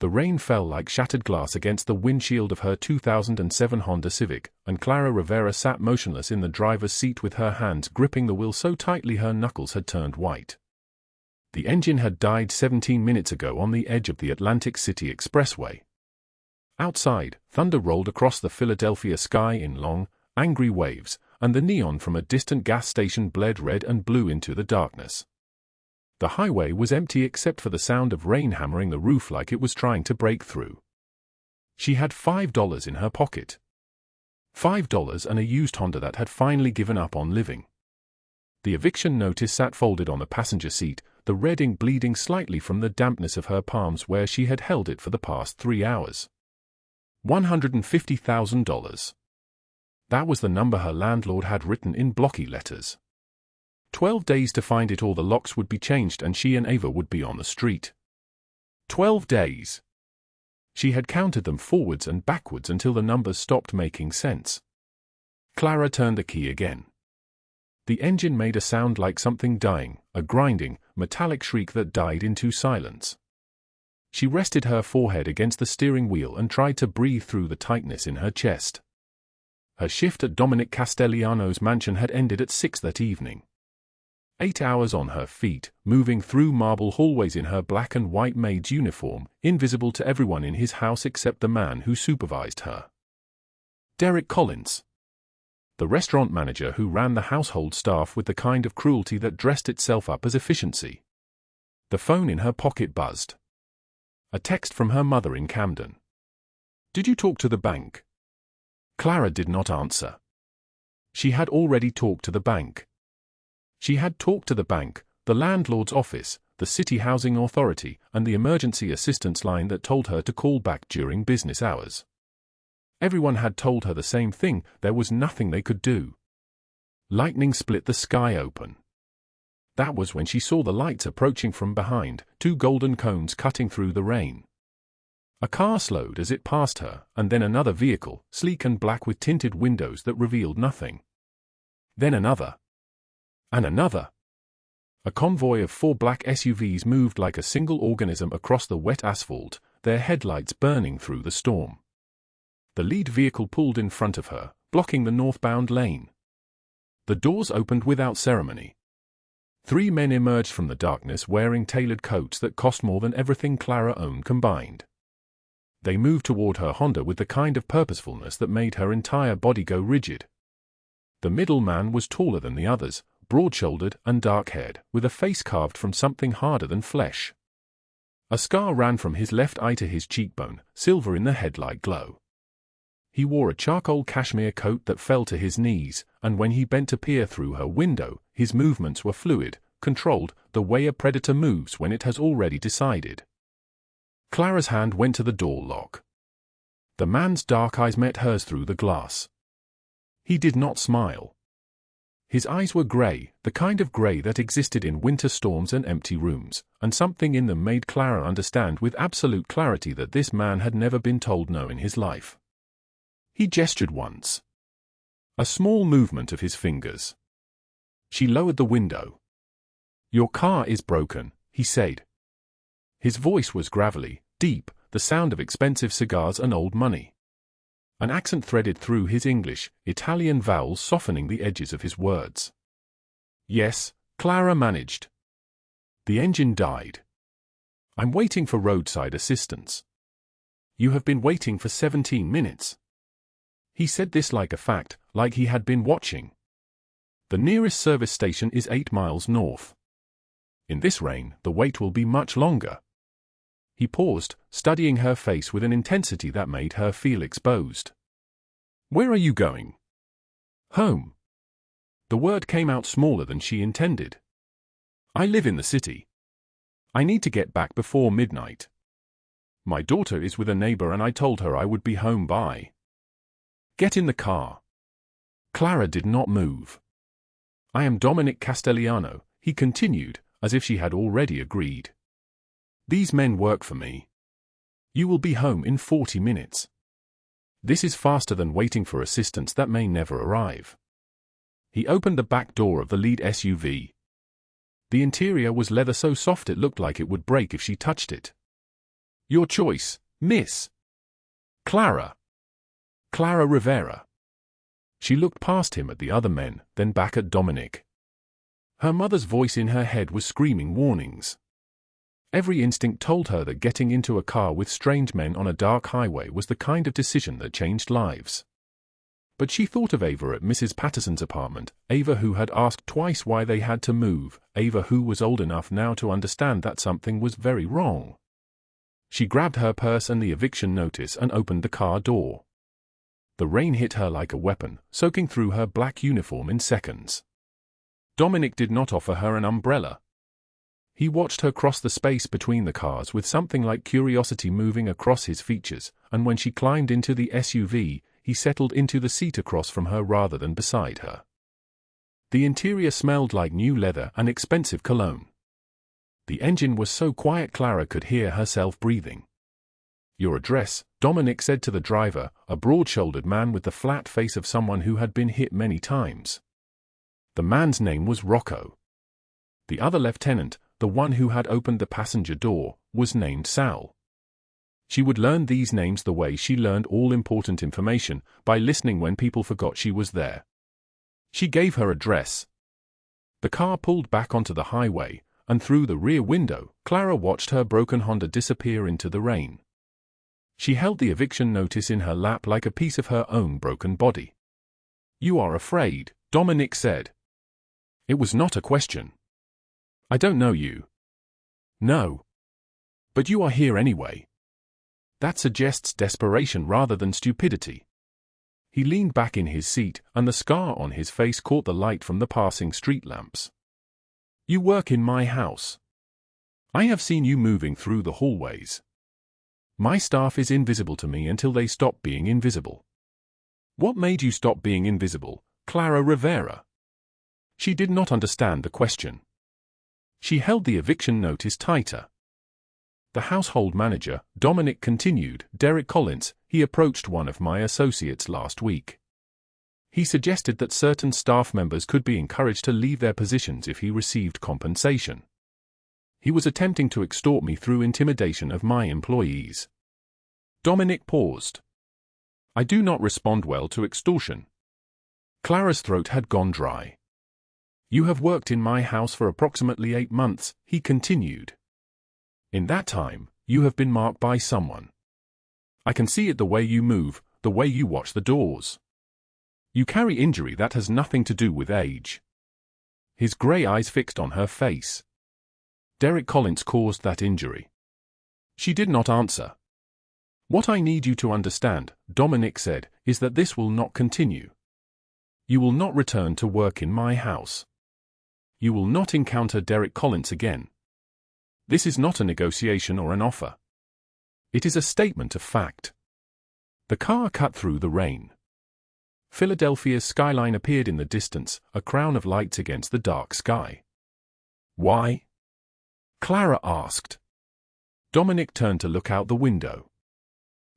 The rain fell like shattered glass against the windshield of her 2007 Honda Civic, and Clara Rivera sat motionless in the driver's seat with her hands gripping the wheel so tightly her knuckles had turned white. The engine had died 17 minutes ago on the edge of the Atlantic City Expressway. Outside, thunder rolled across the Philadelphia sky in long, angry waves, and the neon from a distant gas station bled red and blue into the darkness. The highway was empty except for the sound of rain hammering the roof like it was trying to break through. She had $5 in her pocket. $5 and a used Honda that had finally given up on living. The eviction notice sat folded on the passenger seat, the red ink bleeding slightly from the dampness of her palms where she had held it for the past 3 hours. $150,000. That was the number her landlord had written in blocky letters. 12 days to find it, all the locks would be changed and she and Ava would be on the street. 12 days. She had counted them forwards and backwards until the numbers stopped making sense. Clara turned the key again. The engine made a sound like something dying, a grinding, metallic shriek that died into silence. She rested her forehead against the steering wheel and tried to breathe through the tightness in her chest. Her shift at Dominic Castellano's mansion had ended at 6 that evening. 8 hours on her feet, moving through marble hallways in her black and white maid's uniform, invisible to everyone in his house except the man who supervised her. Derek Collins. The restaurant manager who ran the household staff with the kind of cruelty that dressed itself up as efficiency. The phone in her pocket buzzed. A text from her mother in Camden. "Did you talk to the bank?" Clara did not answer. She had already talked to the bank. She had talked to the bank, the landlord's office, the city housing authority, and the emergency assistance line that told her to call back during business hours. Everyone had told her the same thing, there was nothing they could do. Lightning split the sky open. That was when she saw the lights approaching from behind, 2 golden cones cutting through the rain. A car slowed as it passed her, and then another vehicle, sleek and black with tinted windows that revealed nothing. Then another. And another. A convoy of 4 black SUVs moved like a single organism across the wet asphalt, their headlights burning through the storm. The lead vehicle pulled in front of her, blocking the northbound lane. The doors opened without ceremony. 3 men emerged from the darkness wearing tailored coats that cost more than everything Clara owned combined. They moved toward her Honda with the kind of purposefulness that made her entire body go rigid. The middle man was taller than the others, broad-shouldered and dark-haired, with a face carved from something harder than flesh. A scar ran from his left eye to his cheekbone, silver in the headlight glow. He wore a charcoal cashmere coat that fell to his knees, and when he bent to peer through her window, his movements were fluid, controlled, the way a predator moves when it has already decided. Clara's hand went to the door lock. The man's dark eyes met hers through the glass. He did not smile. His eyes were grey, the kind of grey that existed in winter storms and empty rooms, and something in them made Clara understand with absolute clarity that this man had never been told no in his life. He gestured once. A small movement of his fingers. She lowered the window. "Your car is broken," he said. His voice was gravelly, deep, the sound of expensive cigars and old money. An accent threaded through his English, Italian vowels softening the edges of his words. "Yes," Clara managed. "The engine died. I'm waiting for roadside assistance." "You have been waiting for 17 minutes. He said this like a fact, like he had been watching. "The nearest service station is 8 miles north. In this rain, the wait will be much longer." He paused, studying her face with an intensity that made her feel exposed. "Where are you going?" "Home." The word came out smaller than she intended. "I live in the city. I need to get back before midnight. My daughter is with a neighbor and I told her I would be home by." "Get in the car." Clara did not move. "I am Dominic Castellano," he continued, as if she had already agreed. "These men work for me. You will be home in 40 minutes. This is faster than waiting for assistance that may never arrive." He opened the back door of the lead SUV. The interior was leather so soft it looked like it would break if she touched it. Your choice, Miss. Clara. Clara Rivera. She looked past him at the other men, then back at Dominic. Her mother's voice in her head was screaming warnings. Every instinct told her that getting into a car with strange men on a dark highway was the kind of decision that changed lives. But she thought of Ava at Mrs. Patterson's apartment, Ava who had asked twice why they had to move, Ava who was old enough now to understand that something was very wrong. She grabbed her purse and the eviction notice and opened the car door. The rain hit her like a weapon, soaking through her black uniform in seconds. Dominic did not offer her an umbrella. He watched her cross the space between the cars with something like curiosity moving across his features, and when she climbed into the SUV, he settled into the seat across from her rather than beside her. The interior smelled like new leather and expensive cologne. The engine was so quiet Clara could hear herself breathing. Your address, Dominic said to the driver, a broad-shouldered man with the flat face of someone who had been hit many times. The man's name was Rocco. The other lieutenant, the one who had opened the passenger door, was named Sal. She would learn these names the way she learned all important information, by listening when people forgot she was there. She gave her address. The car pulled back onto the highway, and through the rear window, Clara watched her broken Honda disappear into the rain. She held the eviction notice in her lap like a piece of her own broken body. "You are afraid," Dominic said. It was not a question. "I don't know you." "No. But you are here anyway." That suggests desperation rather than stupidity. He leaned back in his seat, and the scar on his face caught the light from the passing street lamps. "You work in my house. I have seen you moving through the hallways. My staff is invisible to me until they stop being invisible." "What made you stop being invisible, Clara Rivera?" She did not understand the question. She held the eviction notice tighter. "The household manager," Dominic continued, "Derek Collins, he approached one of my associates last week. He suggested that certain staff members could be encouraged to leave their positions if he received compensation. He was attempting to extort me through intimidation of my employees." Dominic paused. "I do not respond well to extortion." Clara's throat had gone dry. "You have worked in my house for approximately 8 months, he continued. In that time, you have been marked by someone. I can see it the way you move, the way you watch the doors. You carry injury that has nothing to do with age." His grey eyes fixed on her face. "Derek Collins caused that injury." She did not answer. "What I need you to understand," Dominic said, "is that this will not continue. You will not return to work in my house. You will not encounter Derek Collins again. This is not a negotiation or an offer. It is a statement of fact." The car cut through the rain. Philadelphia's skyline appeared in the distance, a crown of lights against the dark sky. "Why?" Clara asked. Dominic turned to look out the window.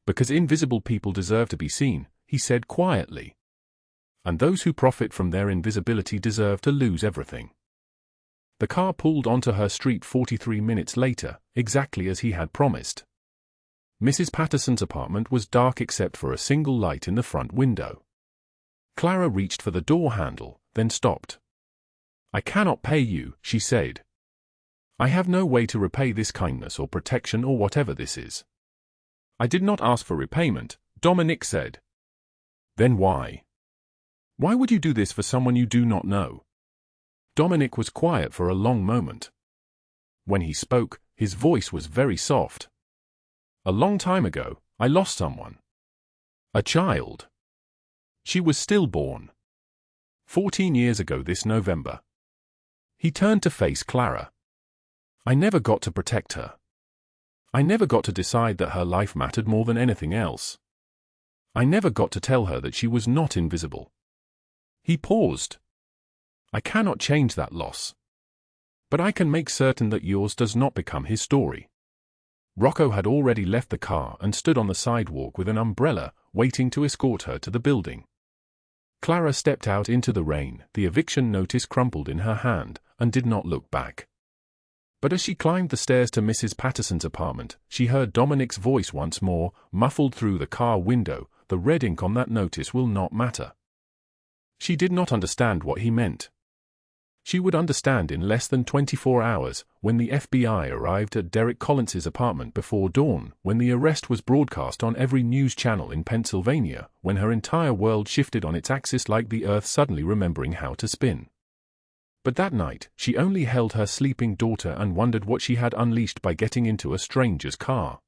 "Because invisible people deserve to be seen," he said quietly. "And those who profit from their invisibility deserve to lose everything." The car pulled onto her street 43 minutes later, exactly as he had promised. Mrs. Patterson's apartment was dark except for a single light in the front window. Clara reached for the door handle, then stopped. "I cannot pay you," she said. "I have no way to repay this kindness or protection or whatever this is." "I did not ask for repayment," Dominic said. "Then why? Why would you do this for someone you do not know?" Dominic was quiet for a long moment. When he spoke, his voice was very soft. "A long time ago, I lost someone. A child. She was stillborn. 14 years ago this November." He turned to face Clara. "I never got to protect her. I never got to decide that her life mattered more than anything else. I never got to tell her that she was not invisible." He paused. "I cannot change that loss. But I can make certain that yours does not become his story." Rocco had already left the car and stood on the sidewalk with an umbrella, waiting to escort her to the building. Clara stepped out into the rain, the eviction notice crumpled in her hand, and did not look back. But as she climbed the stairs to Mrs. Patterson's apartment, she heard Dominic's voice once more, muffled through the car window. "The red ink on that notice will not matter." She did not understand what he meant. She would understand in less than 24 hours, when the FBI arrived at Derek Collins's apartment before dawn, when the arrest was broadcast on every news channel in Pennsylvania, when her entire world shifted on its axis like the earth suddenly remembering how to spin. But that night, she only held her sleeping daughter and wondered what she had unleashed by getting into a stranger's car.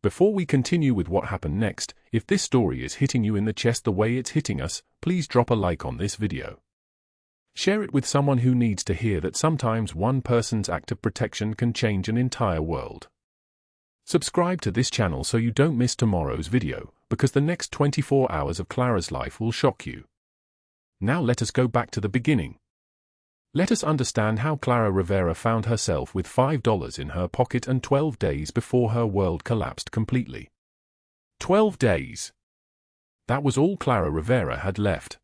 Before we continue with what happened next, if this story is hitting you in the chest the way it's hitting us, please drop a like on this video. Share it with someone who needs to hear that sometimes one person's act of protection can change an entire world. Subscribe to this channel so you don't miss tomorrow's video, because the next 24 hours of Clara's life will shock you. Now let us go back to the beginning. Let us understand how Clara Rivera found herself with $5 in her pocket and 12 days before her world collapsed completely. 12 days. That was all Clara Rivera had left.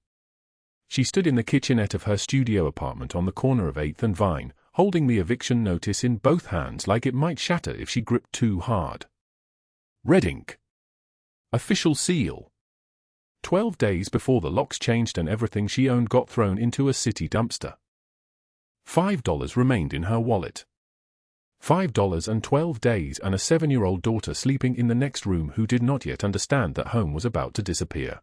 She stood in the kitchenette of her studio apartment on the corner of 8th and Vine, holding the eviction notice in both hands like it might shatter if she gripped too hard. Red ink. Official seal. 12 days before the locks changed and everything she owned got thrown into a city dumpster. $5 remained in her wallet. $5 and 12 days, and a 7-year-old daughter sleeping in the next room who did not yet understand that home was about to disappear.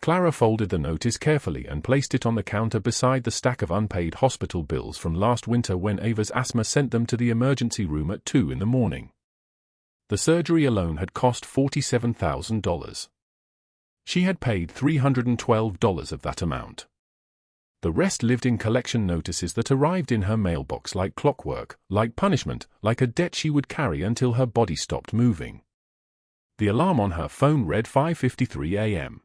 Clara folded the notice carefully and placed it on the counter beside the stack of unpaid hospital bills from last winter when Ava's asthma sent them to the emergency room at 2 in the morning. The surgery alone had cost $47,000. She had paid $312 of that amount. The rest lived in collection notices that arrived in her mailbox like clockwork, like punishment, like a debt she would carry until her body stopped moving. The alarm on her phone read 5:53 a.m.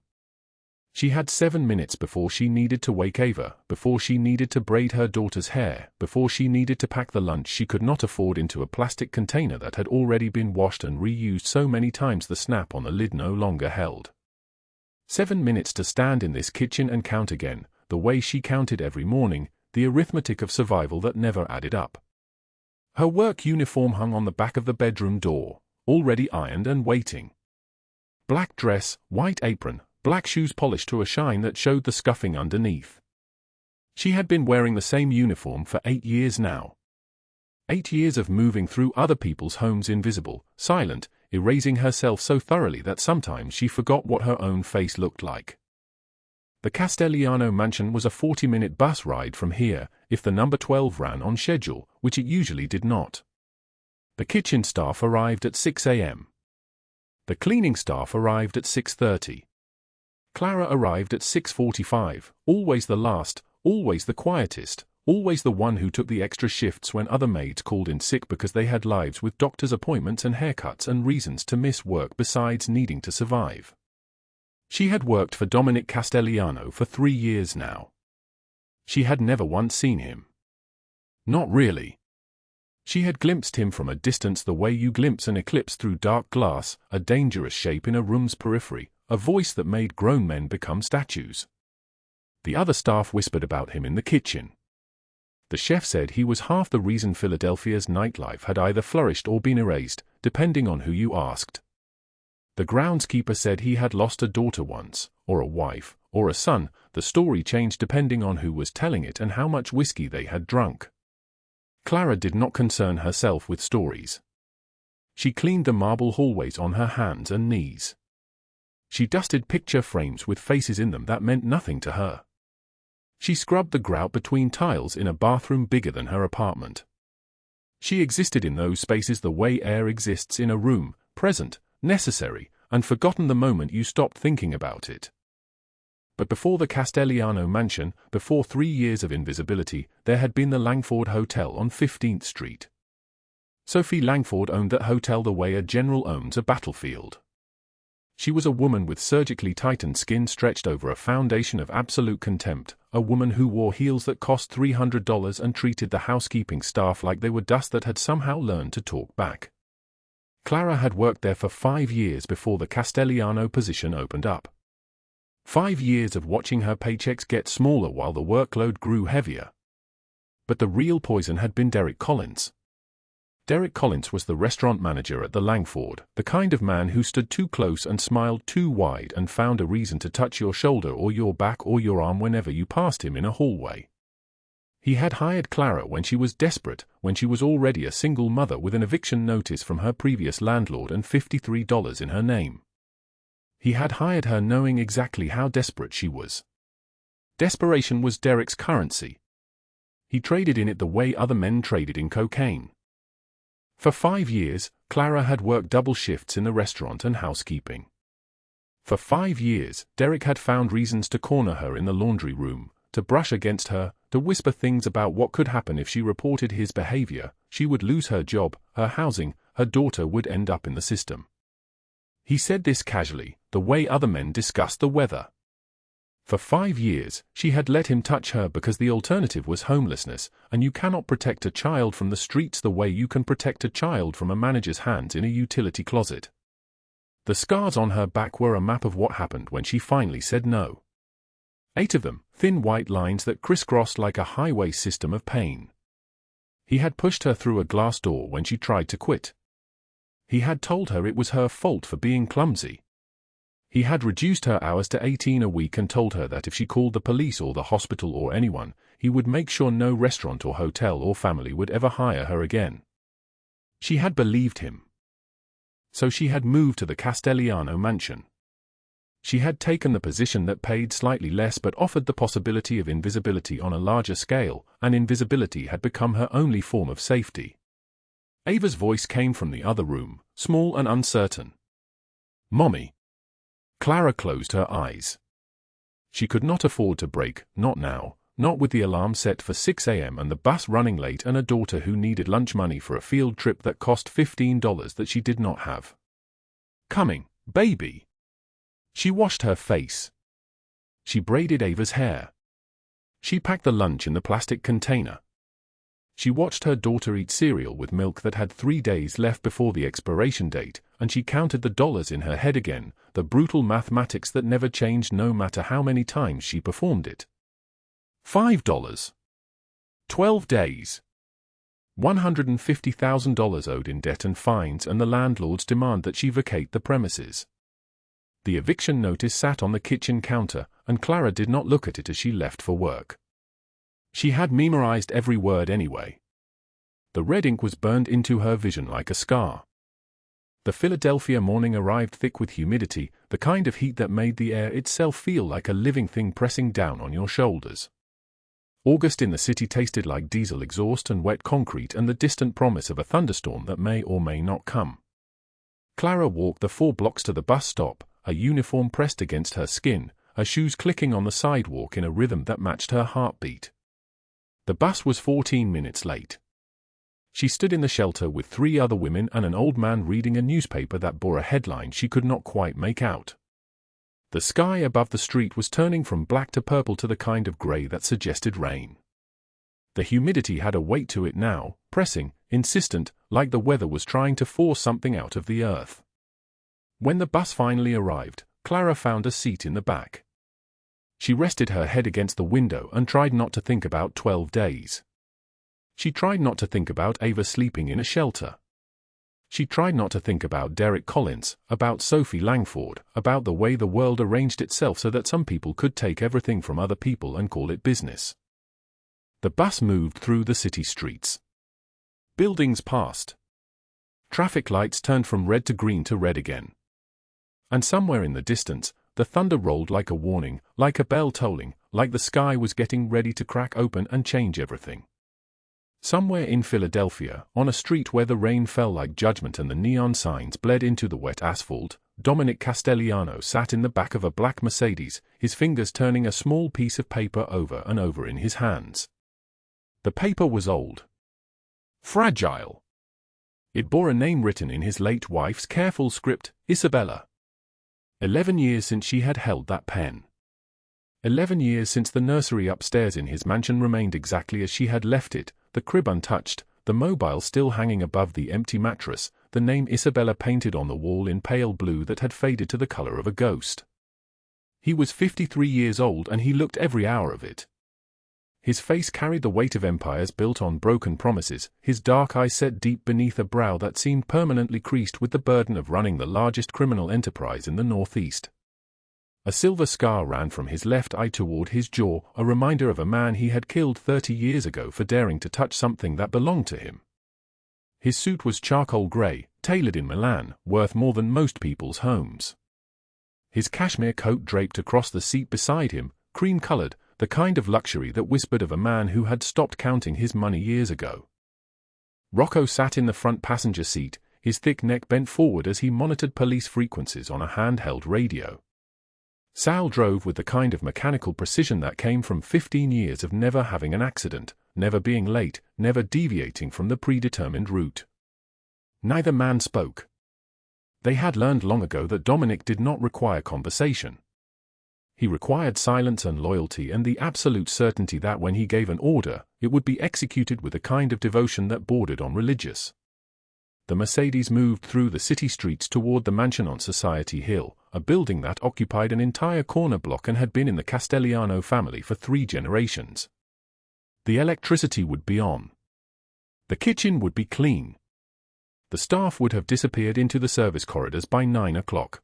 She had 7 minutes before she needed to wake Ava, before she needed to braid her daughter's hair, before she needed to pack the lunch she could not afford into a plastic container that had already been washed and reused so many times the snap on the lid no longer held. 7 minutes to stand in this kitchen and count again, the way she counted every morning, the arithmetic of survival that never added up. Her work uniform hung on the back of the bedroom door, already ironed and waiting. Black dress, white apron, black shoes polished to a shine that showed the scuffing underneath. She had been wearing the same uniform for 8 years now. 8 years of moving through other people's homes invisible, silent, erasing herself so thoroughly that sometimes she forgot what her own face looked like. The Castellano mansion was a 40-minute bus ride from here, if the number 12 ran on schedule, which it usually did not. The kitchen staff arrived at 6 a.m. The cleaning staff arrived at 6:30. Clara arrived at 6:45, always the last, always the quietest, always the one who took the extra shifts when other maids called in sick because they had lives with doctor's appointments and haircuts and reasons to miss work besides needing to survive. She had worked for Dominic Castellano for 3 years now. She had never once seen him. Not really. She had glimpsed him from a distance the way you glimpse an eclipse through dark glass, a dangerous shape in a room's periphery, a voice that made grown men become statues. The other staff whispered about him in the kitchen. The chef said he was half the reason Philadelphia's nightlife had either flourished or been erased, depending on who you asked. The groundskeeper said he had lost a daughter once, or a wife, or a son. The story changed depending on who was telling it and how much whiskey they had drunk. Clara did not concern herself with stories. She cleaned the marble hallways on her hands and knees. She dusted picture frames with faces in them that meant nothing to her. She scrubbed the grout between tiles in a bathroom bigger than her apartment. She existed in those spaces the way air exists in a room, present, necessary, and forgotten the moment you stopped thinking about it. But before the Castellano mansion, before 3 years of invisibility, there had been the Langford Hotel on 15th Street. Sophie Langford owned that hotel the way a general owns a battlefield. She was a woman with surgically tightened skin stretched over a foundation of absolute contempt, a woman who wore heels that cost $300 and treated the housekeeping staff like they were dust that had somehow learned to talk back. Clara had worked there for 5 years before the Castellano position opened up. 5 years of watching her paychecks get smaller while the workload grew heavier. But the real poison had been Derek Collins. Derek Collins was the restaurant manager at the Langford, the kind of man who stood too close and smiled too wide and found a reason to touch your shoulder or your back or your arm whenever you passed him in a hallway. He had hired Clara when she was desperate, when she was already a single mother with an eviction notice from her previous landlord and $53 in her name. He had hired her knowing exactly how desperate she was. Desperation was Derek's currency. He traded in it the way other men traded in cocaine. For 5 years, Clara had worked double shifts in the restaurant and housekeeping. For 5 years, Derek had found reasons to corner her in the laundry room, to brush against her, to whisper things about what could happen if she reported his behavior. She would lose her job, her housing, her daughter would end up in the system. He said this casually, the way other men discussed the weather. For 5 years, she had let him touch her because the alternative was homelessness, and you cannot protect a child from the streets the way you can protect a child from a manager's hands in a utility closet. The scars on her back were a map of what happened when she finally said no. 8 of them, thin white lines that crisscrossed like a highway system of pain. He had pushed her through a glass door when she tried to quit. He had told her it was her fault for being clumsy. He had reduced her hours to 18 a week and told her that if she called the police or the hospital or anyone, he would make sure no restaurant or hotel or family would ever hire her again. She had believed him. So she had moved to the Castellano mansion. She had taken the position that paid slightly less but offered the possibility of invisibility on a larger scale, and invisibility had become her only form of safety. Ava's voice came from the other room, small and uncertain. "Mommy." Clara closed her eyes. She could not afford to break, not now, not with the alarm set for 6 a.m. and the bus running late and a daughter who needed lunch money for a field trip that cost $15 that she did not have. "Coming, baby." She washed her face. She braided Ava's hair. She packed the lunch in the plastic container. She watched her daughter eat cereal with milk that had 3 days left before the expiration date, and she counted the dollars in her head again, the brutal mathematics that never changed no matter how many times she performed it. $5. 12 days. $150,000 owed in debt and fines and the landlord's demand that she vacate the premises. The eviction notice sat on the kitchen counter, and Clara did not look at it as she left for work. She had memorized every word anyway. The red ink was burned into her vision like a scar. The Philadelphia morning arrived thick with humidity, the kind of heat that made the air itself feel like a living thing pressing down on your shoulders. August in the city tasted like diesel exhaust and wet concrete and the distant promise of a thunderstorm that may or may not come. Clara walked the 4 blocks to the bus stop, a uniform pressed against her skin, her shoes clicking on the sidewalk in a rhythm that matched her heartbeat. The bus was 14 minutes late. She stood in the shelter with 3 other women and an old man reading a newspaper that bore a headline she could not quite make out. The sky above the street was turning from black to purple to the kind of gray that suggested rain. The humidity had a weight to it now, pressing, insistent, like the weather was trying to force something out of the earth. When the bus finally arrived, Clara found a seat in the back. She rested her head against the window and tried not to think about 12 days. She tried not to think about Ava sleeping in a shelter. She tried not to think about Derek Collins, about Sophie Langford, about the way the world arranged itself so that some people could take everything from other people and call it business. The bus moved through the city streets. Buildings passed. Traffic lights turned from red to green to red again. And somewhere in the distance, the thunder rolled like a warning, like a bell tolling, like the sky was getting ready to crack open and change everything. Somewhere in Philadelphia, on a street where the rain fell like judgment and the neon signs bled into the wet asphalt, Dominic Castellano sat in the back of a black Mercedes, his fingers turning a small piece of paper over and over in his hands. The paper was old. Fragile. It bore a name written in his late wife's careful script, Isabella. 11 years since she had held that pen. 11 years since the nursery upstairs in his mansion remained exactly as she had left it, the crib untouched, the mobile still hanging above the empty mattress, the name Isabella painted on the wall in pale blue that had faded to the color of a ghost. He was 53 years old and he looked every hour of it. His face carried the weight of empires built on broken promises, his dark eyes set deep beneath a brow that seemed permanently creased with the burden of running the largest criminal enterprise in the Northeast. A silver scar ran from his left eye toward his jaw, a reminder of a man he had killed 30 years ago for daring to touch something that belonged to him. His suit was charcoal gray, tailored in Milan, worth more than most people's homes. His cashmere coat draped across the seat beside him, cream-colored, the kind of luxury that whispered of a man who had stopped counting his money years ago. Rocco sat in the front passenger seat, his thick neck bent forward as he monitored police frequencies on a handheld radio. Sal drove with the kind of mechanical precision that came from 15 years of never having an accident, never being late, never deviating from the predetermined route. Neither man spoke. They had learned long ago that Dominic did not require conversation. He required silence and loyalty and the absolute certainty that when he gave an order, it would be executed with a kind of devotion that bordered on religious. The Mercedes moved through the city streets toward the mansion on Society Hill, a building that occupied an entire corner block and had been in the Castellano family for 3 generations. The electricity would be on. The kitchen would be clean. The staff would have disappeared into the service corridors by 9 o'clock.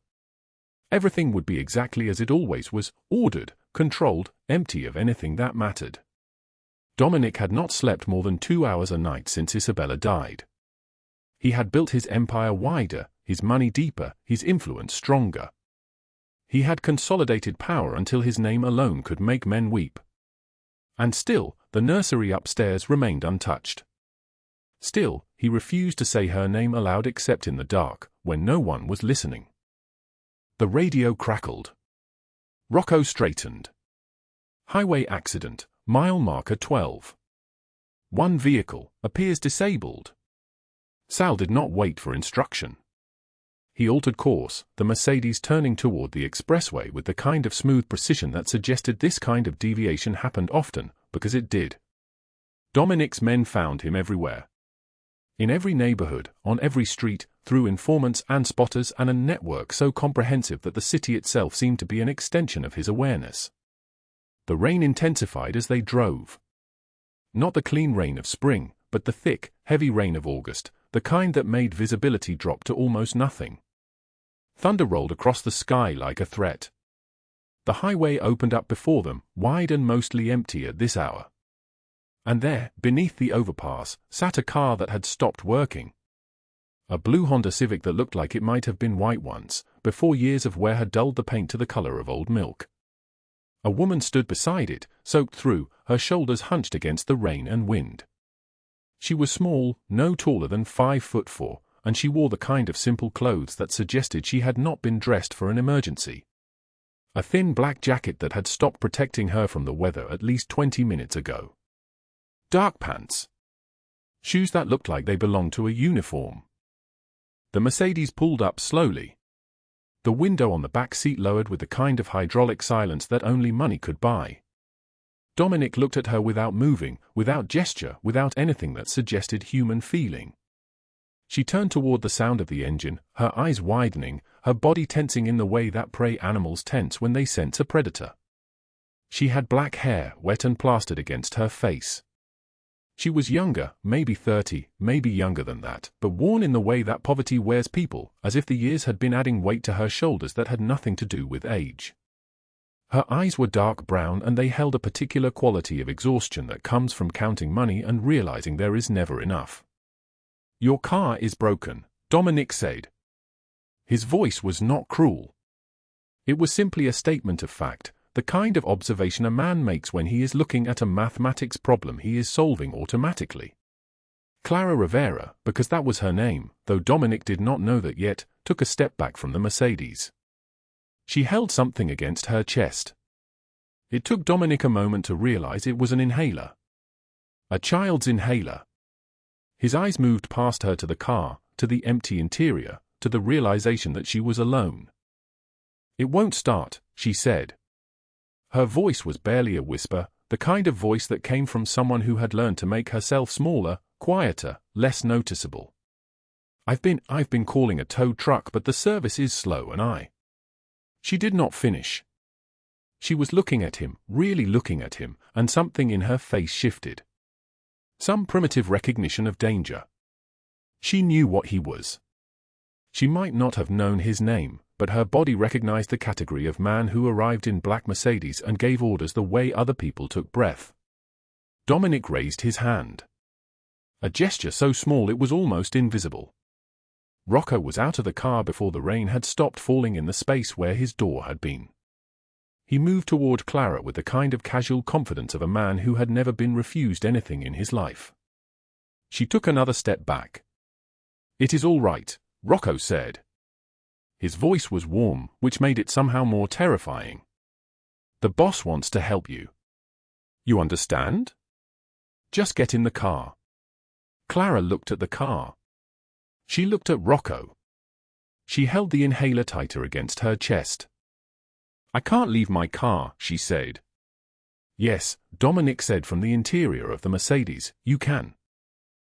Everything would be exactly as it always was, ordered, controlled, empty of anything that mattered. Dominic had not slept more than 2 hours a night since Isabella died. He had built his empire wider, his money deeper, his influence stronger. He had consolidated power until his name alone could make men weep. And still, the nursery upstairs remained untouched. Still, he refused to say her name aloud except in the dark, when no one was listening. The radio crackled. Rocco straightened. Highway accident, mile marker 12. One vehicle appears disabled. Sal did not wait for instruction. He altered course, the Mercedes turning toward the expressway with the kind of smooth precision that suggested this kind of deviation happened often, because it did. Dominic's men found him everywhere. In every neighborhood, on every street, through informants and spotters and a network so comprehensive that the city itself seemed to be an extension of his awareness. The rain intensified as they drove. Not the clean rain of spring, but the thick, heavy rain of August, the kind that made visibility drop to almost nothing. Thunder rolled across the sky like a threat. The highway opened up before them, wide and mostly empty at this hour. And there, beneath the overpass, sat a car that had stopped working. A blue Honda Civic that looked like it might have been white once, before years of wear had dulled the paint to the color of old milk. A woman stood beside it, soaked through, her shoulders hunched against the rain and wind. She was small, no taller than 5'4", and she wore the kind of simple clothes that suggested she had not been dressed for an emergency. A thin black jacket that had stopped protecting her from the weather at least 20 minutes ago. Dark pants. Shoes that looked like they belonged to a uniform. The Mercedes pulled up slowly. The window on the back seat lowered with the kind of hydraulic silence that only money could buy. Dominic looked at her without moving, without gesture, without anything that suggested human feeling. She turned toward the sound of the engine, her eyes widening, her body tensing in the way that prey animals tense when they sense a predator. She had black hair, wet and plastered against her face. She was younger, maybe 30, maybe younger than that, but worn in the way that poverty wears people, as if the years had been adding weight to her shoulders that had nothing to do with age. Her eyes were dark brown and they held a particular quality of exhaustion that comes from counting money and realizing there is never enough. "Your car is broken," Dominic said. His voice was not cruel. It was simply a statement of fact, the kind of observation a man makes when he is looking at a mathematics problem he is solving automatically. Clara Rivera, because that was her name, though Dominic did not know that yet, took a step back from the Mercedes. She held something against her chest. It took Dominic a moment to realize it was an inhaler. A child's inhaler. His eyes moved past her to the car, to the empty interior, to the realization that she was alone. "It won't start," she said. Her voice was barely a whisper, the kind of voice that came from someone who had learned to make herself smaller, quieter, less noticeable. I've been calling a tow truck but the service is slow and I..." She did not finish. She was looking at him, really looking at him, and something in her face shifted. Some primitive recognition of danger. She knew what he was. She might not have known his name, but her body recognized the category of man who arrived in black Mercedes and gave orders the way other people took breath. Dominic raised his hand. A gesture so small it was almost invisible. Rocco was out of the car before the rain had stopped falling in the space where his door had been. He moved toward Clara with the kind of casual confidence of a man who had never been refused anything in his life. She took another step back. "It is all right," Rocco said. His voice was warm, which made it somehow more terrifying. "The boss wants to help you. You understand? Just get in the car." Clara looked at the car. She looked at Rocco. She held the inhaler tighter against her chest. "I can't leave my car," she said. "Yes," Dominic said from the interior of the Mercedes, "you can."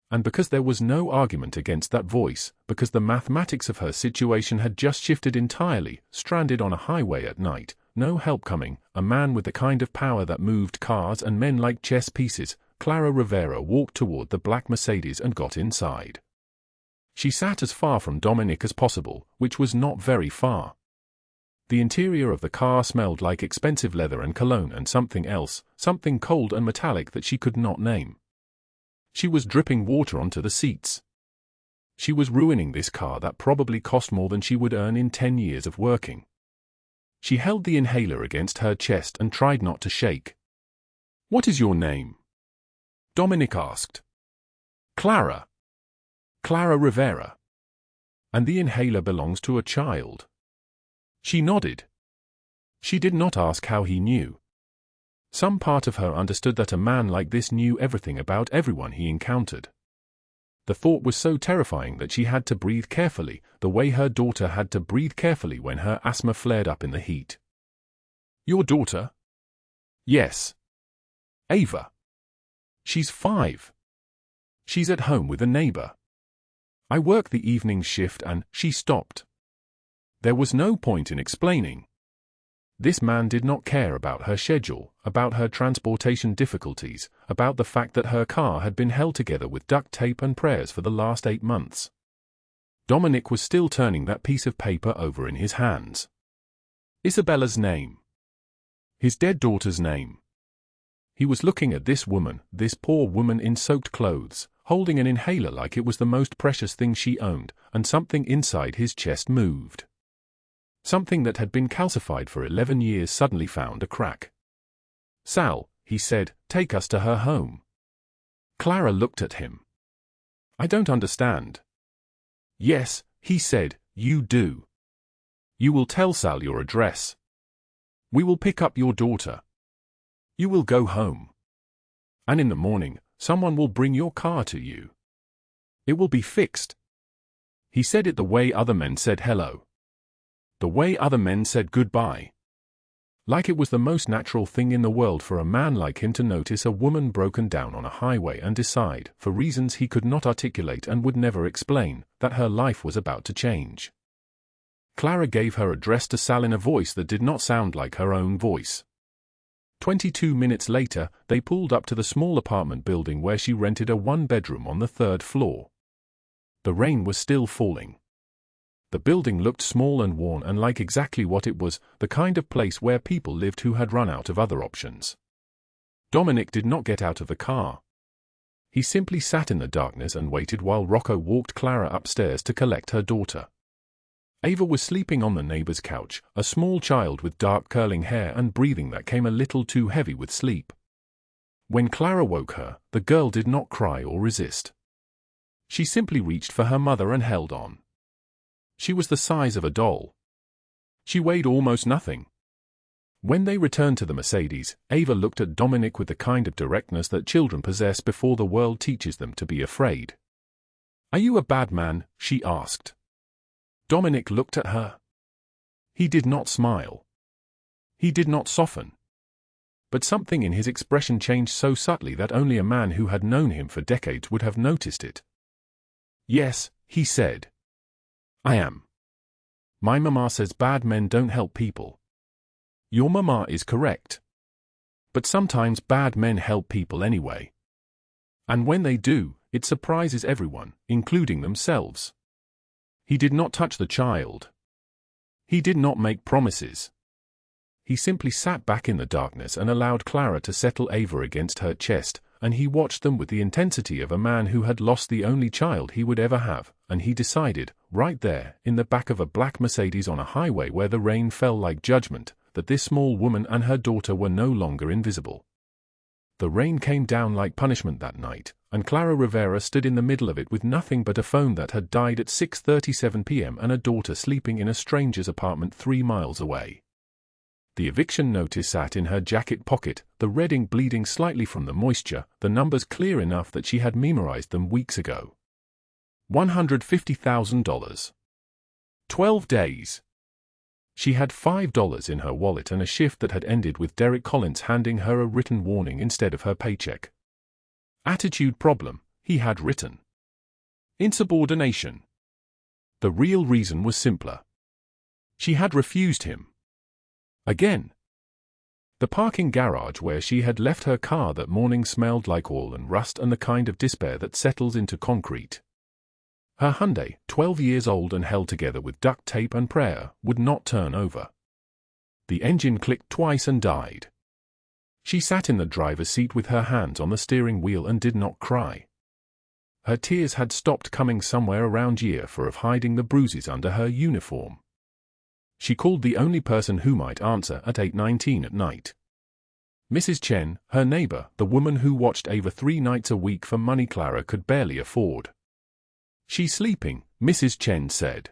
And because there was no argument against that voice, because the mathematics of her situation had just shifted entirely, stranded on a highway at night, no help coming, a man with the kind of power that moved cars and men like chess pieces, Clara Rivera walked toward the black Mercedes and got inside. She sat as far from Dominic as possible, which was not very far. The interior of the car smelled like expensive leather and cologne and something else, something cold and metallic that she could not name. She was dripping water onto the seats. She was ruining this car that probably cost more than she would earn in 10 years of working. She held the inhaler against her chest and tried not to shake. "What is your name?" Dominic asked. "Clara. Clara Rivera. And the inhaler belongs to a child." She nodded. She did not ask how he knew. Some part of her understood that a man like this knew everything about everyone he encountered. The thought was so terrifying that she had to breathe carefully, the way her daughter had to breathe carefully when her asthma flared up in the heat. "Your daughter?" "Yes. Ava. She's 5. She's at home with a neighbor. I work the evening shift and..." She stopped. There was no point in explaining. This man did not care about her schedule, about her transportation difficulties, about the fact that her car had been held together with duct tape and prayers for the last 8 months. Dominic was still turning that piece of paper over in his hands. Isabella's name. His dead daughter's name. He was looking at this woman, this poor woman in soaked clothes, holding an inhaler like it was the most precious thing she owned, and something inside his chest moved. Something that had been calcified for 11 years suddenly found a crack. "Sal," he said, "take us to her home." Clara looked at him. "I don't understand." "Yes," he said, "you do. You will tell Sal your address. We will pick up your daughter. You will go home. And in the morning, someone will bring your car to you. It will be fixed." He said it the way other men said hello. The way other men said goodbye. Like it was the most natural thing in the world for a man like him to notice a woman broken down on a highway and decide, for reasons he could not articulate and would never explain, that her life was about to change. Clara gave her address to Sal in a voice that did not sound like her own voice. 22 minutes later, they pulled up to the small apartment building where she rented a 1-bedroom on the 3rd floor. The rain was still falling. The building looked small and worn and like exactly what it was, the kind of place where people lived who had run out of other options. Dominic did not get out of the car. He simply sat in the darkness and waited while Rocco walked Clara upstairs to collect her daughter. Ava was sleeping on the neighbor's couch, a small child with dark curling hair and breathing that came a little too heavy with sleep. When Clara woke her, the girl did not cry or resist. She simply reached for her mother and held on. She was the size of a doll. She weighed almost nothing. When they returned to the Mercedes, Ava looked at Dominic with the kind of directness that children possess before the world teaches them to be afraid. "Are you a bad man?" she asked. Dominic looked at her. He did not smile. He did not soften. But something in his expression changed so subtly that only a man who had known him for decades would have noticed it. "Yes," he said. "I am. My mama says bad men don't help people. Your mama is correct. But sometimes bad men help people anyway. And when they do, it surprises everyone, including themselves. He did not touch the child. He did not make promises. He simply sat back in the darkness and allowed Clara to settle Ava against her chest, and he watched them with the intensity of a man who had lost the only child he would ever have, and he decided, right there, in the back of a black Mercedes on a highway where the rain fell like judgment, that this small woman and her daughter were no longer invisible. The rain came down like punishment that night, and Clara Rivera stood in the middle of it with nothing but a phone that had died at 6:37 p.m. and a daughter sleeping in a stranger's apartment 3 miles away. The eviction notice sat in her jacket pocket, the red ink bleeding slightly from the moisture, the numbers clear enough that she had memorized them weeks ago. $150,000. 12 days. She had $5 in her wallet and a shift that had ended with Derek Collins handing her a written warning instead of her paycheck. Attitude problem, he had written. Insubordination. The real reason was simpler. She had refused him. Again. The parking garage where she had left her car that morning smelled like oil and rust and the kind of despair that settles into concrete. Her Hyundai, 12 years old and held together with duct tape and prayer, would not turn over. The engine clicked twice and died. She sat in the driver's seat with her hands on the steering wheel and did not cry. Her tears had stopped coming somewhere around year 4 of hiding the bruises under her uniform. She called the only person who might answer at 8:19 at night. Mrs. Chen, her neighbor, the woman who watched Ava 3 nights a week for money Clara could barely afford. She's sleeping, Mrs. Chen said.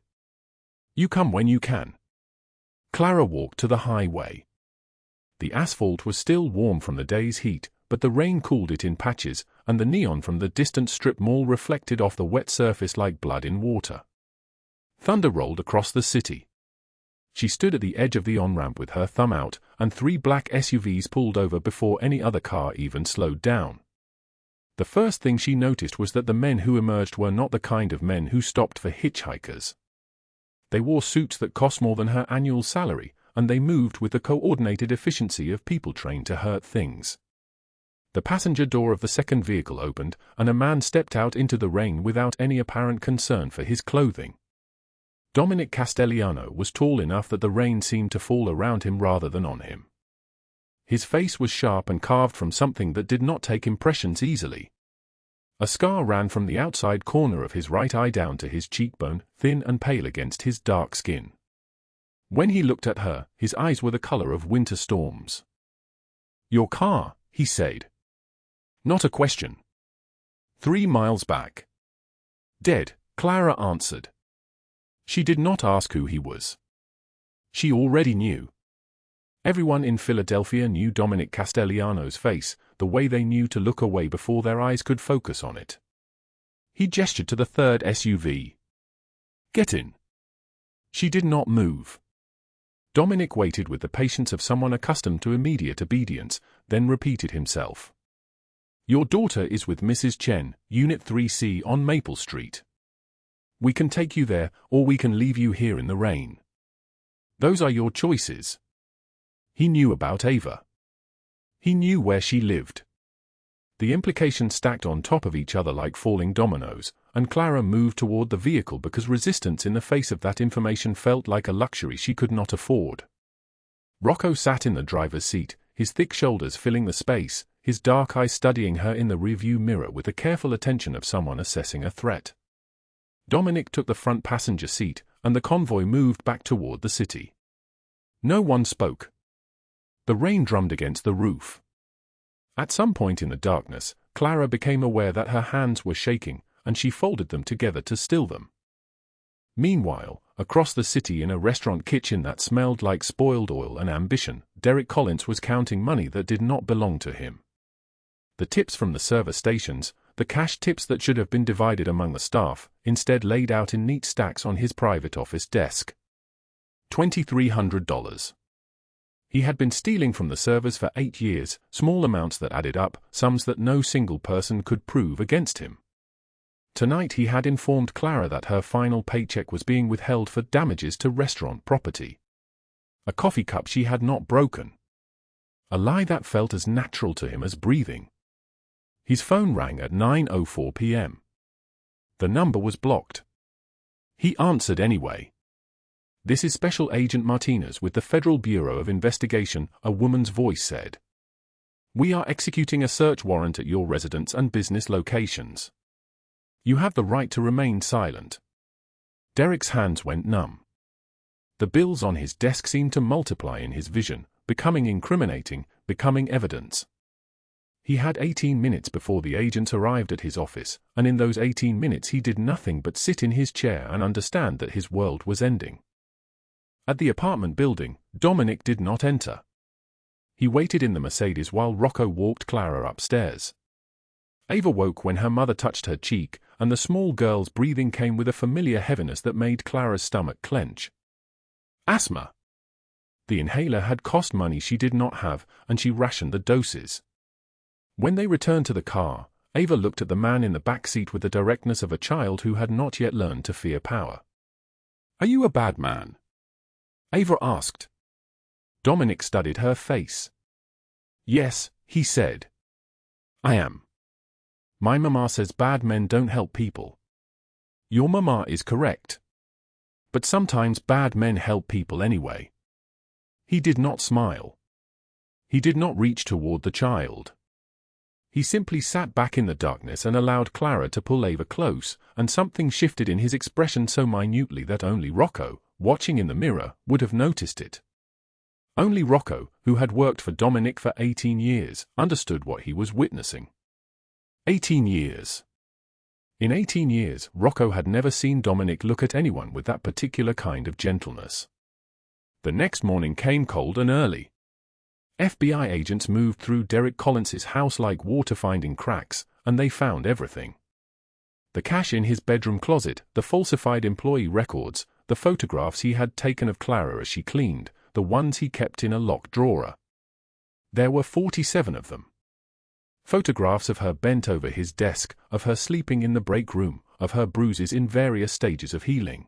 You come when you can. Clara walked to the highway. The asphalt was still warm from the day's heat, but the rain cooled it in patches, and the neon from the distant strip mall reflected off the wet surface like blood in water. Thunder rolled across the city. She stood at the edge of the on-ramp with her thumb out, and 3 black SUVs pulled over before any other car even slowed down. The first thing she noticed was that the men who emerged were not the kind of men who stopped for hitchhikers. They wore suits that cost more than her annual salary, and they moved with the coordinated efficiency of people trained to hurt things. The passenger door of the second vehicle opened, and a man stepped out into the rain without any apparent concern for his clothing. Dominic Castellano was tall enough that the rain seemed to fall around him rather than on him. His face was sharp and carved from something that did not take impressions easily. A scar ran from the outside corner of his right eye down to his cheekbone, thin and pale against his dark skin. When he looked at her, his eyes were the color of winter storms. Your car, he said. Not a question. 3 miles back. Dead, Clara answered. She did not ask who he was. She already knew. Everyone in Philadelphia knew Dominic Castellano's face, the way they knew to look away before their eyes could focus on it. He gestured to the third SUV. Get in. She did not move. Dominic waited with the patience of someone accustomed to immediate obedience, then repeated himself. Your daughter is with Mrs. Chen, Unit 3C on Maple Street. We can take you there, or we can leave you here in the rain. Those are your choices. He knew about Ava. He knew where she lived. The implications stacked on top of each other like falling dominoes, and Clara moved toward the vehicle because resistance in the face of that information felt like a luxury she could not afford. Rocco sat in the driver's seat, his thick shoulders filling the space, his dark eyes studying her in the rearview mirror with the careful attention of someone assessing a threat. Dominic took the front passenger seat, and the convoy moved back toward the city. No one spoke. The rain drummed against the roof. At some point in the darkness, Clara became aware that her hands were shaking, and she folded them together to still them. Meanwhile, across the city in a restaurant kitchen that smelled like spoiled oil and ambition, Derek Collins was counting money that did not belong to him. The tips from the service stations, the cash tips that should have been divided among the staff, instead laid out in neat stacks on his private office desk. $2,300. He had been stealing from the servers for 8 years, small amounts that added up, sums that no single person could prove against him. Tonight he had informed Clara that her final paycheck was being withheld for damages to restaurant property. A coffee cup she had not broken. A lie that felt as natural to him as breathing. His phone rang at 9:04 p.m. The number was blocked. He answered anyway. "This is Special Agent Martinez with the Federal Bureau of Investigation," a woman's voice said. "We are executing a search warrant at your residence and business locations. You have the right to remain silent." Derek's hands went numb. The bills on his desk seemed to multiply in his vision, becoming incriminating, becoming evidence. He had 18 minutes before the agents arrived at his office, and in those 18 minutes he did nothing but sit in his chair and understand that his world was ending. At the apartment building, Dominic did not enter. He waited in the Mercedes while Rocco walked Clara upstairs. Ava woke when her mother touched her cheek, and the small girl's breathing came with a familiar heaviness that made Clara's stomach clench. Asthma. The inhaler had cost money she did not have, and she rationed the doses. When they returned to the car, Ava looked at the man in the back seat with the directness of a child who had not yet learned to fear power. "Are you a bad man?" Ava asked. Dominic studied her face. "Yes," he said. "I am. My mama says bad men don't help people." "Your mama is correct. But sometimes bad men help people anyway." He did not smile. He did not reach toward the child. He simply sat back in the darkness and allowed Clara to pull Ava close, and something shifted in his expression so minutely that only Rocco, watching in the mirror, would have noticed it. Only Rocco, who had worked for Dominic for 18 years, understood what he was witnessing. 18 years. In 18 years, Rocco had never seen Dominic look at anyone with that particular kind of gentleness. The next morning came cold and early. FBI agents moved through Derek Collins's house like water finding cracks, and they found everything. The cash in his bedroom closet, the falsified employee records, the photographs he had taken of Clara as she cleaned, the ones he kept in a locked drawer. There were 47 of them. Photographs of her bent over his desk, of her sleeping in the break room, of her bruises in various stages of healing.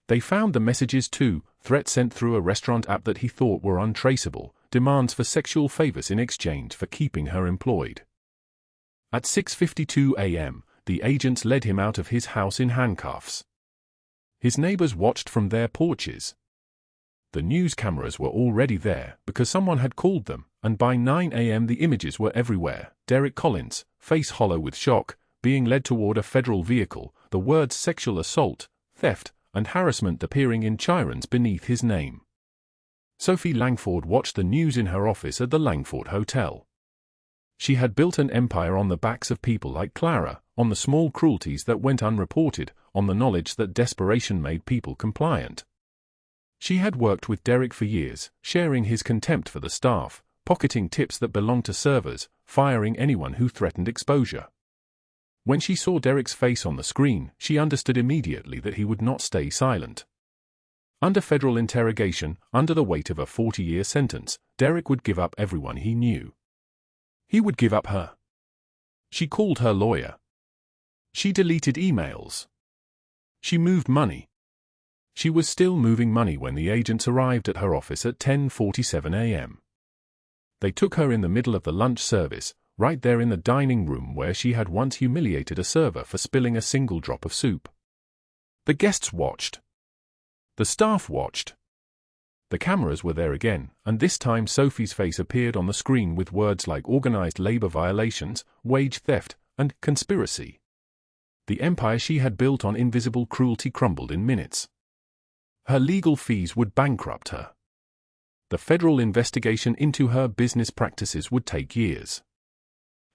They found the messages too, threats sent through a restaurant app that he thought were untraceable, demands for sexual favors in exchange for keeping her employed. At 6:52 a.m., the agents led him out of his house in handcuffs. His neighbors watched from their porches. The news cameras were already there because someone had called them, and by 9 a.m. the images were everywhere. Derek Collins, face hollow with shock, being led toward a federal vehicle, the words sexual assault, theft, and harassment appearing in chirons beneath his name. Sophie Langford watched the news in her office at the Langford Hotel. She had built an empire on the backs of people like Clara, on the small cruelties that went unreported, on the knowledge that desperation made people compliant. She had worked with Derek for years, sharing his contempt for the staff, pocketing tips that belonged to servers, firing anyone who threatened exposure. When she saw Derek's face on the screen, she understood immediately that he would not stay silent. Under federal interrogation, under the weight of a 40-year sentence, Derek would give up everyone he knew. He would give up her. She called her lawyer. She deleted emails. She moved money. She was still moving money when the agents arrived at her office at 10:47 a.m. They took her in the middle of the lunch service, right there in the dining room where she had once humiliated a server for spilling a single drop of soup. The guests watched. The staff watched. The cameras were there again, and this time Sophie's face appeared on the screen with words like organized labor violations, wage theft, and conspiracy. The empire she had built on invisible cruelty crumbled in minutes. Her legal fees would bankrupt her. The federal investigation into her business practices would take years.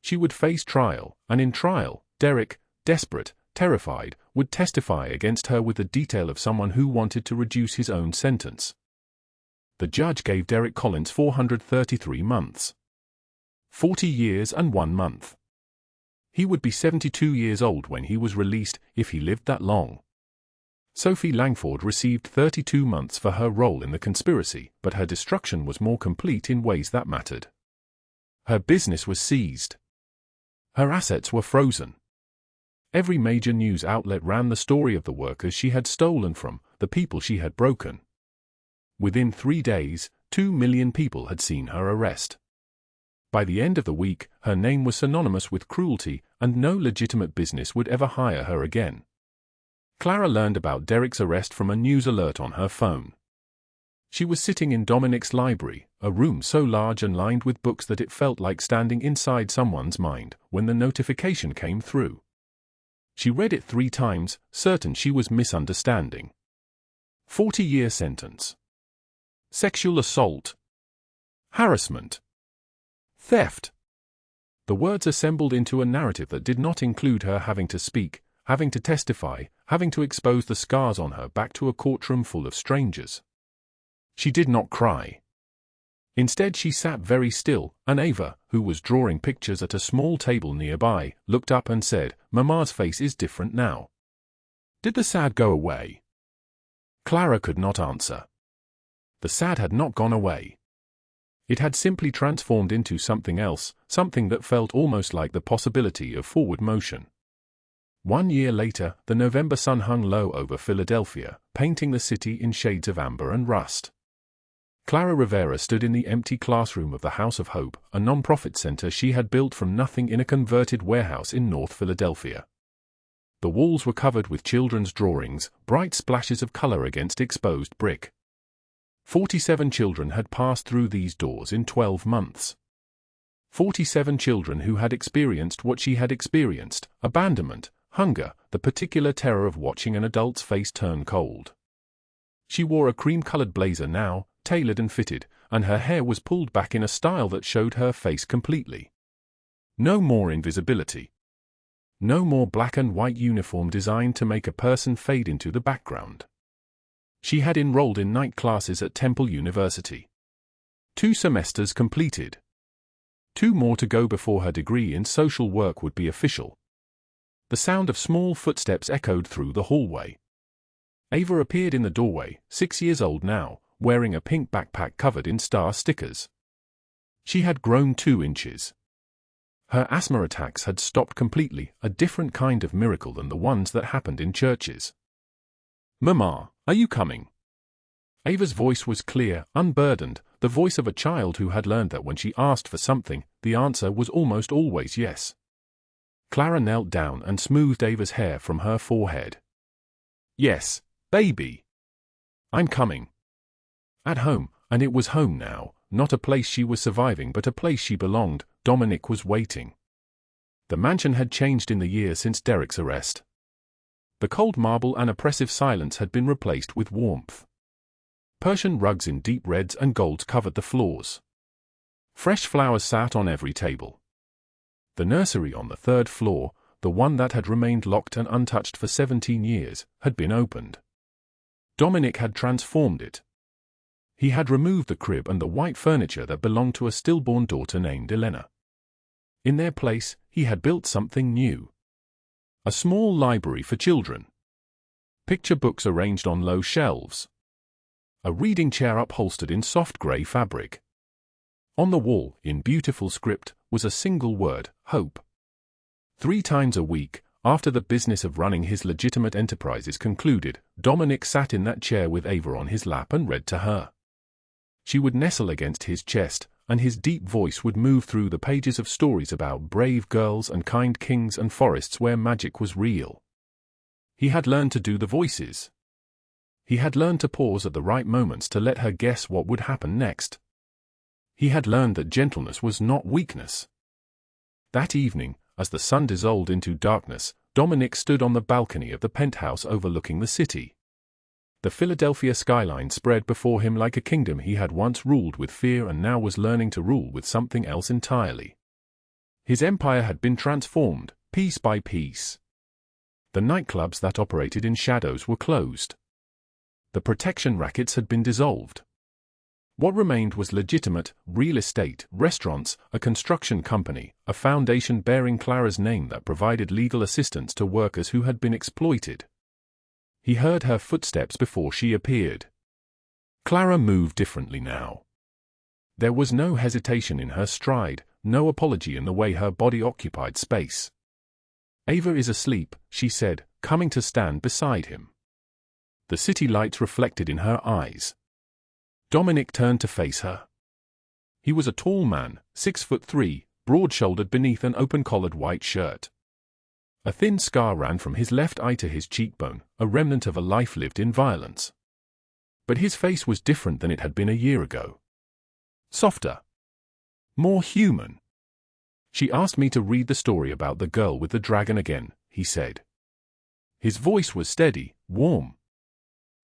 She would face trial, and in trial, Derek, desperate, terrified, would testify against her with the detail of someone who wanted to reduce his own sentence. The judge gave Derek Collins 433 months. 40 years and 1 month. He would be 72 years old when he was released, if he lived that long. Sophie Langford received 32 months for her role in the conspiracy, but her destruction was more complete in ways that mattered. Her business was seized. Her assets were frozen. Every major news outlet ran the story of the workers she had stolen from, the people she had broken. Within 3 days, 2 million people had seen her arrest. By the end of the week, her name was synonymous with cruelty, and no legitimate business would ever hire her again. Clara learned about Derek's arrest from a news alert on her phone. She was sitting in Dominic's library, a room so large and lined with books that it felt like standing inside someone's mind, when the notification came through. She read it 3 times, certain she was misunderstanding. 40-year sentence. Sexual assault. Harassment. Theft. The words assembled into a narrative that did not include her having to speak, having to testify, having to expose the scars on her back to a courtroom full of strangers. She did not cry. Instead, she sat very still, and Ava, who was drawing pictures at a small table nearby, looked up and said, "Mama's face is different now. Did the sad go away?" Clara could not answer. The sad had not gone away. It had simply transformed into something else, something that felt almost like the possibility of forward motion. 1 year later, the November sun hung low over Philadelphia, painting the city in shades of amber and rust. Clara Rivera stood in the empty classroom of the House of Hope, a non-profit center she had built from nothing in a converted warehouse in North Philadelphia. The walls were covered with children's drawings, bright splashes of color against exposed brick. 47 children had passed through these doors in 12 months. 47 children who had experienced what she had experienced: abandonment, hunger, the particular terror of watching an adult's face turn cold. She wore a cream-colored blazer now, tailored and fitted, and her hair was pulled back in a style that showed her face completely. No more invisibility. No more black and white uniform designed to make a person fade into the background. She had enrolled in night classes at Temple University. 2 semesters completed. 2 more to go before her degree in social work would be official. The sound of small footsteps echoed through the hallway. Ava appeared in the doorway, 6 years old now, wearing a pink backpack covered in star stickers. She had grown 2 inches. Her asthma attacks had stopped completely, a different kind of miracle than the ones that happened in churches. "Mama, are you coming?" Ava's voice was clear, unburdened, the voice of a child who had learned that when she asked for something, the answer was almost always yes. Clara knelt down and smoothed Ava's hair from her forehead. "Yes, baby. I'm coming." At home, and it was home now, not a place she was surviving but a place she belonged, Dominic was waiting. The mansion had changed in the year since Derek's arrest. The cold marble and oppressive silence had been replaced with warmth. Persian rugs in deep reds and golds covered the floors. Fresh flowers sat on every table. The nursery on the 3rd floor, the one that had remained locked and untouched for 17 years, had been opened. Dominic had transformed it. He had removed the crib and the white furniture that belonged to a stillborn daughter named Elena. In their place, he had built something new. A small library for children. Picture books arranged on low shelves. A reading chair upholstered in soft gray fabric. On the wall, in beautiful script, was a single word: hope. 3 times a week, after the business of running his legitimate enterprises concluded, Dominic sat in that chair with Ava on his lap and read to her. She would nestle against his chest, and his deep voice would move through the pages of stories about brave girls and kind kings and forests where magic was real. He had learned to do the voices. He had learned to pause at the right moments to let her guess what would happen next. He had learned that gentleness was not weakness. That evening, as the sun dissolved into darkness, Dominic stood on the balcony of the penthouse overlooking the city. The Philadelphia skyline spread before him like a kingdom he had once ruled with fear and now was learning to rule with something else entirely. His empire had been transformed, piece by piece. The nightclubs that operated in shadows were closed. The protection rackets had been dissolved. What remained was legitimate real estate, restaurants, a construction company, a foundation bearing Clara's name that provided legal assistance to workers who had been exploited. He heard her footsteps before she appeared. Clara moved differently now. There was no hesitation in her stride, no apology in the way her body occupied space. "Ava is asleep," she said, coming to stand beside him. The city lights reflected in her eyes. Dominic turned to face her. He was a tall man, 6'3", broad-shouldered beneath an open-collared white shirt. A thin scar ran from his left eye to his cheekbone, a remnant of a life lived in violence. But his face was different than it had been a year ago. Softer. More human. "She asked me to read the story about the girl with the dragon again," he said. His voice was steady, warm.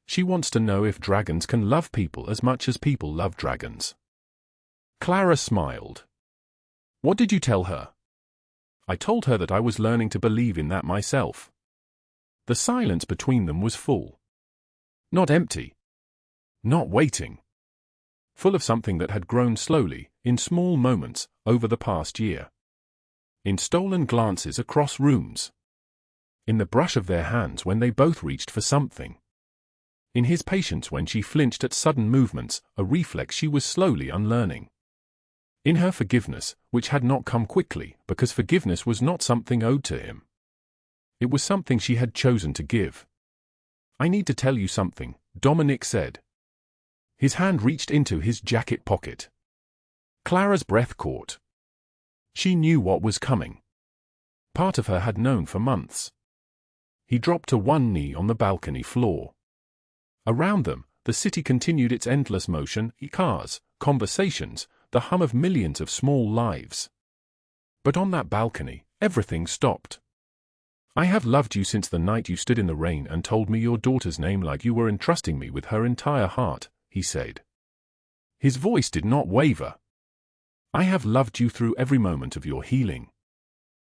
"She wants to know if dragons can love people as much as people love dragons." Clara smiled. "What did you tell her?" "I told her that I was learning to believe in that myself." The silence between them was full. Not empty. Not waiting. Full of something that had grown slowly, in small moments, over the past year. In stolen glances across rooms. In the brush of their hands when they both reached for something. In his patience when she flinched at sudden movements, a reflex she was slowly unlearning. In her forgiveness, which had not come quickly, because forgiveness was not something owed to him. It was something she had chosen to give. "I need to tell you something," Dominic said. His hand reached into his jacket pocket. Clara's breath caught. She knew what was coming. Part of her had known for months. He dropped to one knee on the balcony floor. Around them, the city continued its endless motion, cars, conversations, the hum of millions of small lives. But on that balcony, everything stopped. "I have loved you since the night you stood in the rain and told me your daughter's name like you were entrusting me with her entire heart," he said. His voice did not waver. "I have loved you through every moment of your healing.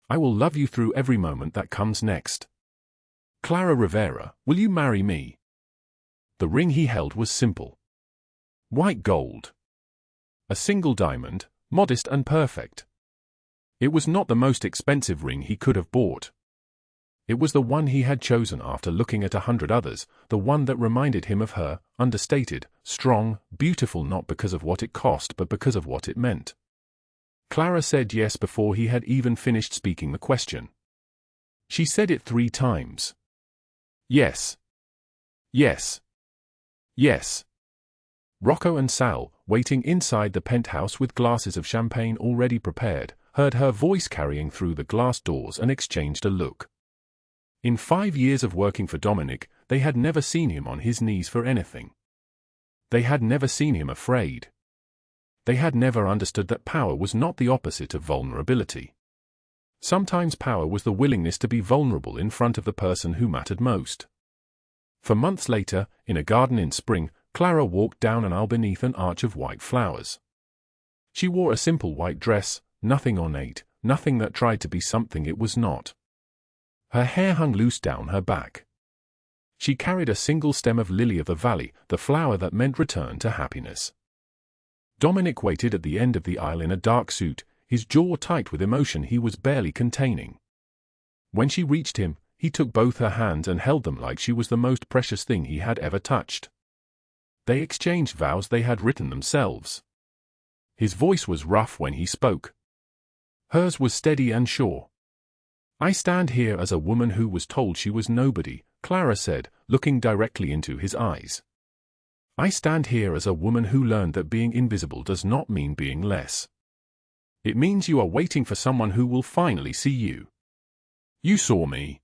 I will love you through every moment that comes next. Clara Rivera, will you marry me?" The ring he held was simple. White gold. A single diamond, modest and perfect. It was not the most expensive ring he could have bought. It was the one he had chosen after looking at 100 others, the one that reminded him of her, understated, strong, beautiful not because of what it cost but because of what it meant. Clara said yes before he had even finished speaking the question. She said it 3 times. Yes. Yes. Yes. Rocco and Sal, waiting inside the penthouse with glasses of champagne already prepared, heard her voice carrying through the glass doors and exchanged a look. In 5 years of working for Dominic, they had never seen him on his knees for anything. They had never seen him afraid. They had never understood that power was not the opposite of vulnerability. Sometimes power was the willingness to be vulnerable in front of the person who mattered most. For months later, in a garden in spring, Clara walked down an aisle beneath an arch of white flowers. She wore a simple white dress, nothing ornate, nothing that tried to be something it was not. Her hair hung loose down her back. She carried a single stem of lily of the valley, the flower that meant return to happiness. Dominic waited at the end of the aisle in a dark suit, his jaw tight with emotion he was barely containing. When she reached him, he took both her hands and held them like she was the most precious thing he had ever touched. They exchanged vows they had written themselves. His voice was rough when he spoke. Hers was steady and sure. "I stand here as a woman who was told she was nobody," Clara said, looking directly into his eyes. "I stand here as a woman who learned that being invisible does not mean being less. It means you are waiting for someone who will finally see you. You saw me.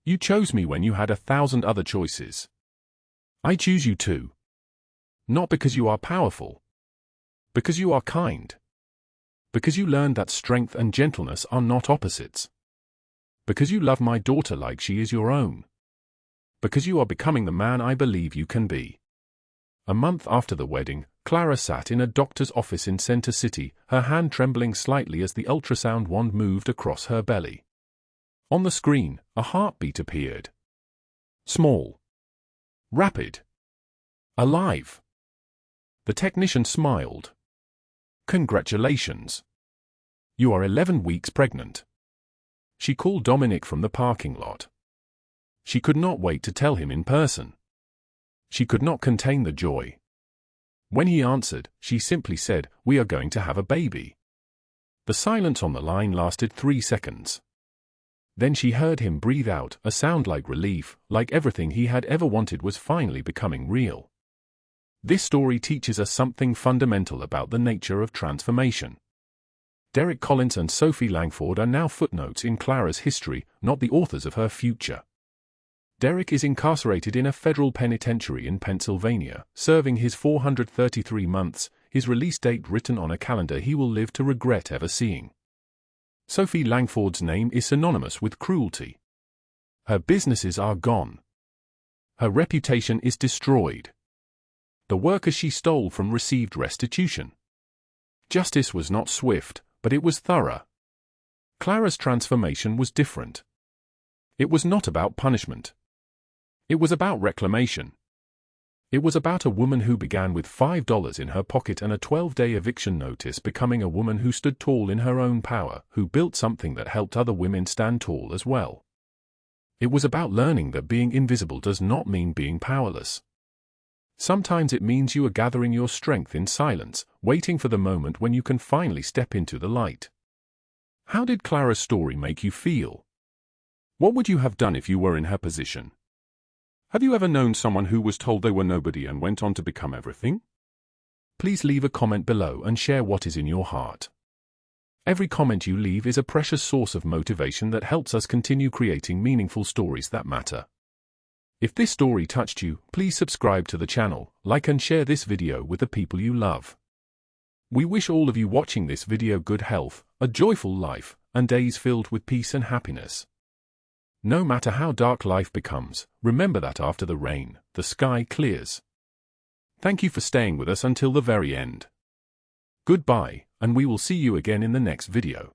You chose me when you had 1,000 other choices. I choose you too. Not because you are powerful. Because you are kind. Because you learned that strength and gentleness are not opposites. Because you love my daughter like she is your own. Because you are becoming the man I believe you can be." A month after the wedding, Clara sat in a doctor's office in Center City, her hand trembling slightly as the ultrasound wand moved across her belly. On the screen, a heartbeat appeared. Small. Rapid. Alive. The technician smiled. "Congratulations. You are 11 weeks pregnant." She called Dominic from the parking lot. She could not wait to tell him in person. She could not contain the joy. When he answered, she simply said, "We are going to have a baby." The silence on the line lasted 3 seconds. Then she heard him breathe out, a sound like relief, like everything he had ever wanted was finally becoming real. This story teaches us something fundamental about the nature of transformation. Derek Collins and Sophie Langford are now footnotes in Clara's history, not the authors of her future. Derek is incarcerated in a federal penitentiary in Pennsylvania, serving his 433 months, his release date written on a calendar he will live to regret ever seeing. Sophie Langford's name is synonymous with cruelty. Her businesses are gone. Her reputation is destroyed. The workers she stole from received restitution. Justice was not swift, but it was thorough. Clara's transformation was different. It was not about punishment. It was about reclamation. It was about a woman who began with $5 in her pocket and a 12-day eviction notice, becoming a woman who stood tall in her own power, who built something that helped other women stand tall as well. It was about learning that being invisible does not mean being powerless. Sometimes it means you are gathering your strength in silence, waiting for the moment when you can finally step into the light. How did Clara's story make you feel? What would you have done if you were in her position? Have you ever known someone who was told they were nobody and went on to become everything? Please leave a comment below and share what is in your heart. Every comment you leave is a precious source of motivation that helps us continue creating meaningful stories that matter. If this story touched you, please subscribe to the channel, like and share this video with the people you love. We wish all of you watching this video good health, a joyful life, and days filled with peace and happiness. No matter how dark life becomes, remember that after the rain, the sky clears. Thank you for staying with us until the very end. Goodbye, and we will see you again in the next video.